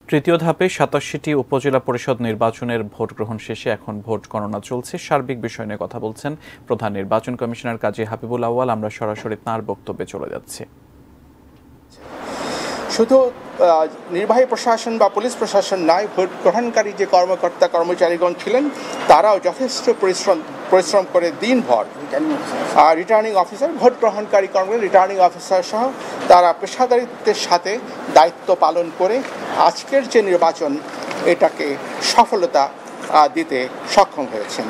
তৃতীয় ধাপে ৮৭টি উপজেলা পরিষদ নির্বাচনের ভোট গ্রহণ শেষে এখন ভোট গণনা চলছে। সার্বিক বিষয় নিয়ে কথা বলছেন প্রধান নির্বাচন কমিশনার কাজী হাবিবুল আউয়াল। আমরা সরাসরি তাঁর বক্তব্যে চলে যাচ্ছি। শুধু নির্বাহী প্রশাসন বা পুলিশ প্রশাসন নয়, ভোট গ্রহণকারী যে কর্মকর্তা কর্মচারীগণ ছিলেন তারাও যথেষ্ট পরিশ্রম করে দিনভর রিটার্নিং অফিসার, ভোট গ্রহণকারী রিটার্নিং অফিসার সহ তারা পেশাদারিত্বের সাথে দায়িত্ব পালন করে আজকের যে নির্বাচন এটাকে সফলতা দিতে সক্ষম হয়েছেন।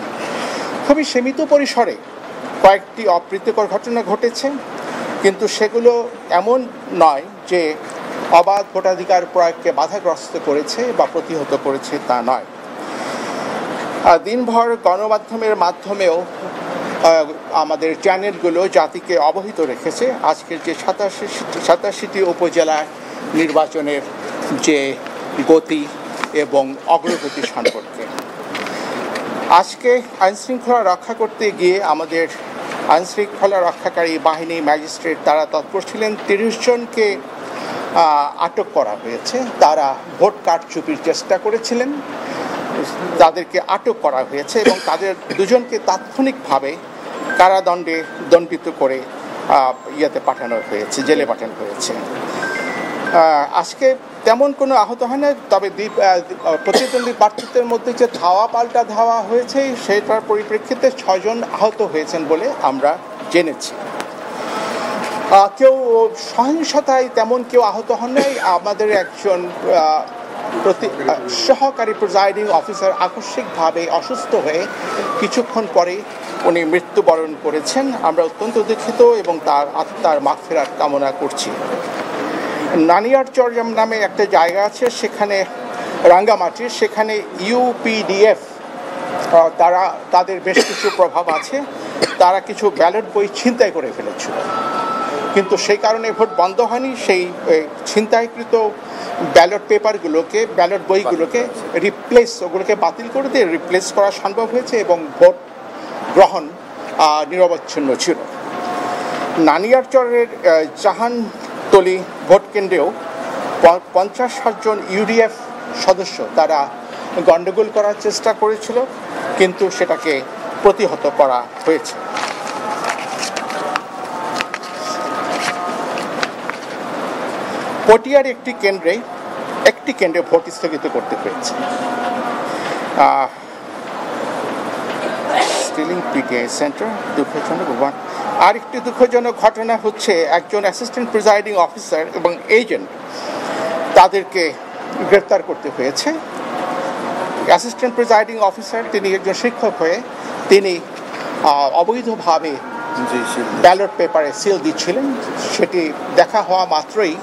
খুবই সীমিত পরিসরে কয়েকটি অপ্রীতিকর ঘটনা ঘটেছে, কিন্তু সেগুলো এমন নয় যে অবাধ ভোটাধিকার প্রয়োগকে বাধাগ্রস্ত করেছে বা প্রতিহত করেছে, তা নয়। দিনভর গণমাধ্যমের মাধ্যমেও আমাদের চ্যানেলগুলো জাতিকে অবহিত রেখেছে আজকের যে ৮৭টি উপজেলা নির্বাচনের যে গতি এবং অগ্রগতি সম্পর্কে। আজকে আইনশৃঙ্খলা রক্ষা করতে গিয়ে আমাদের আইনশৃঙ্খলা রক্ষাকারী বাহিনী, ম্যাজিস্ট্রেট তারা তৎপর ছিলেন। ৩০ জনকে আটক করা হয়েছে। তারা ভোট কারচুপির চেষ্টা করেছিলেন, তাদেরকে আটক করা হয়েছে এবং তাদের দুজনকে তাৎক্ষণিকভাবে কারাদণ্ডে দণ্ডিত করে পাঠানো হয়েছে, জেলে পাঠানো হয়েছে। আজকে তেমন কোনো আহত হয় না, তবে প্রতিদ্বন্দ্বী প্রার্থীদের মধ্যে যে ধাওয়া পাল্টা ধাওয়া হয়েছে সেটার পরিপ্রেক্ষিতে ৬ জন আহত হয়েছেন বলে আমরা জেনেছি। কেউ সহিংসতায় তেমন কেউ আহত হন নাই। আমাদের একজন সহকারী প্রিজাইডিং অফিসার আকস্মিকভাবে অসুস্থ হয়ে কিছুক্ষণ পরে উনি মৃত্যুবরণ করেছেন। আমরা অত্যন্ত দুঃখিত এবং তার আত্মার মাগফিরাত কামনা করছি। নানিয়ারচর নামে একটা জায়গা আছে, সেখানে রাঙ্গামাটির, সেখানে ইউপিডিএফ তাদের বেশ কিছু প্রভাব আছে। তারা কিছু ব্যালট বই ছিনতাই করে ফেলেছিল, কিন্তু সেই কারণে ভোট বন্ধ হয়নি। সেই ছিনতাইকৃত ব্যালট বইগুলোকে ওগুলোকে বাতিল করে দিয়ে রিপ্লেস করা সম্ভব হয়েছে এবং ভোট গ্রহণ নিরবচ্ছিন্ন ছিল। নানিয়ারচরের জাহানতলী ভোট কেন্দ্রেও ৫০-৬০ জন ইউডিএফ সদস্য তারা গণ্ডগোল করার চেষ্টা করেছিল, কিন্তু সেটাকে প্রতিহত করা হয়েছে। পটিয়ার একটি কেন্দ্রে ভোট স্থগিত করতে হয়েছে। আরেকটি দুঃখজনক ঘটনা হচ্ছে একজন অ্যাসিস্ট্যান্ট প্রিজাইডিং অফিসার এবং এজেন্ট তাদেরকে গ্রেপ্তার করতে হয়েছে। অ্যাসিস্ট্যান্ট প্রিজাইডিং অফিসার তিনি একজন শিক্ষক হয়ে তিনি অবৈধভাবে ব্যালট পেপারে সিল দিচ্ছিলেন। সেটি দেখা হওয়া মাত্রই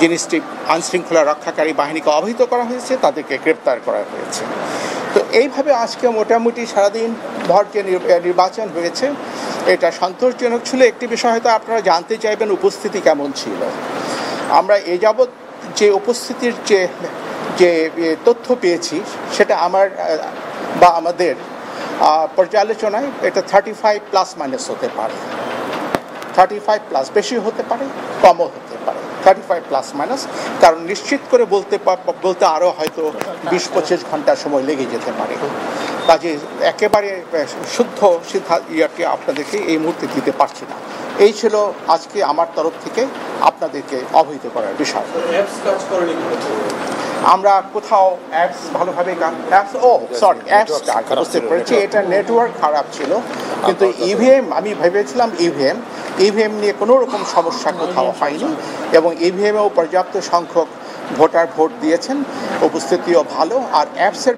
জিনিসটি আইনশৃঙ্খলা রক্ষাকারী বাহিনীকে অবহিত করা হয়েছে, তাদেরকে গ্রেপ্তার করা হয়েছে। তো এইভাবে আজকে মোটামুটি সারাদিন ভর যে নির্বাচন হয়েছে এটা সন্তোষজনক ছিল। একটি বিষয় হয়তো আপনারা জানতে চাইবেন, উপস্থিতি কেমন ছিল। আমরা এ যাবৎ যে উপস্থিতির যে তথ্য পেয়েছি সেটা আমাদের পর্যালোচনায় এটা 35+ হতে পারে, 35+, বেশি হতে পারে, কমও হতে পারে, 35+, কারণ নিশ্চিত করে বলতে আরও হয়তো 20-25 ঘন্টা সময় লেগে যেতে পারে। কাজে একেবারে শুদ্ধ সিদ্ধান্ত আপনাদেরকে এই মুহূর্তে দিতে পারছি না। এই ছিল আজকে আমার তরফ থেকে আপনাদেরকে অবহিত করার বিষয়। আমরা কোথাও অ্যাপস ভালোভাবে বুঝতে পেরেছি, এটা নেটওয়ার্ক খারাপ ছিল, কিন্তু ইভিএম আমি ভেবেছিলাম ইভিএম নিয়ে কোনো রকম সমস্যা কোথাও হয়নি এবং ইভিএমেও পর্যাপ্ত সংখ্যক ভোটার ভোট দিয়েছেন, উপস্থিতিও ভালো। আর অ্যাপসের